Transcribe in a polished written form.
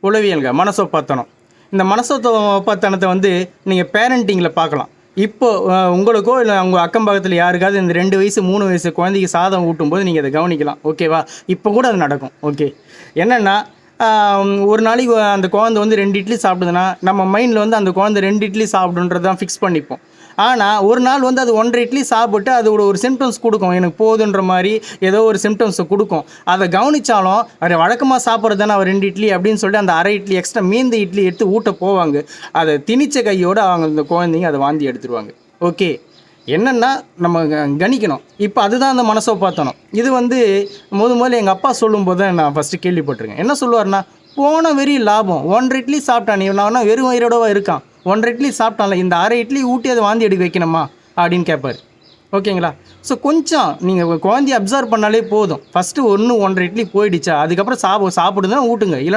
உளவியல்ங்க, மனசோப்பாத்தனம். இந்த மனசோப்பாத்தனத்தை வந்து நீங்கள் பேரண்டிங்கில் பார்க்கலாம். இப்போ உங்களுக்கோ இல்லை உங்கள் அக்கம் பக்கத்தில் யாருக்காவது இந்த 2 வயசு 3 வயசு குழந்தைக்கு சாதம் ஊட்டும்போது நீங்கள் அதை கவனிக்கலாம். ஓகேவா? இப்போ கூட அது நடக்கும். ஓகே, என்னென்னா ஒரு நாளைக்கு அந்த குழந்தை வந்து 2 இட்லி சாப்பிடுதுன்னா நம்ம மைண்டில் வந்து அந்த குழந்தை 2 இட்லி சாப்பிடுன்றது தான் ஃபிக்ஸ் பண்ணிப்போம். ஆனால் ஒரு நாள் வந்து அது 1.5 இட்லி சாப்பிட்டு அதோட ஒரு சிம்டம்ஸ் கொடுக்கும், எனக்கு போதுன்ற மாதிரி ஏதோ ஒரு சிம்டம்ஸை கொடுக்கும். அதை கவனித்தாலும் அதை வழக்கமாக சாப்பிட்றது தானே அவர் 2 இட்லி அப்படின்னு சொல்லிட்டு அந்த அரை இட்லி எக்ஸ்ட்ரா மீந்த இட்லி எடுத்து ஊட்ட போவாங்க. அதை திணிச்ச கையோடு அவங்க இந்த குழந்தைங்க அதை வாந்தி எடுத்துருவாங்க. ஓகே, என்னென்னா நம்ம கணிக்கணும். இப்போ அதுதான் அந்த மனசோப்பாத்தனம். இது வந்து முதல்ல எங்கள் அப்பா சொல்லும்போது தான் நான் ஃபஸ்ட்டு கேள்விப்பட்டிருக்கேன். என்ன சொல்லுவார்னா, போன வெறி லாபம், 1.5 இட்லி சாப்பிட்டான், நீ நான் வெறும் வயிறோடவா இருக்கான், 1.5 இட்லி சாப்பிட்டான்ல, இந்த அரை இட்லி ஊட்டி அதை வாந்தி எடுக்க வைக்கணுமா அப்படின்னு கேட்பார். ஓகேங்களா? ஸோ கொஞ்சம் நீங்கள் குழந்தைய அப்சர்வ் பண்ணாலே போதும். ஃபஸ்ட்டு 1.5 இட்லி போயிடுச்சா, அதுக்கப்புறம் சாப்பிடுதுன்னா ஊட்டுங்க, இல்லைன்னா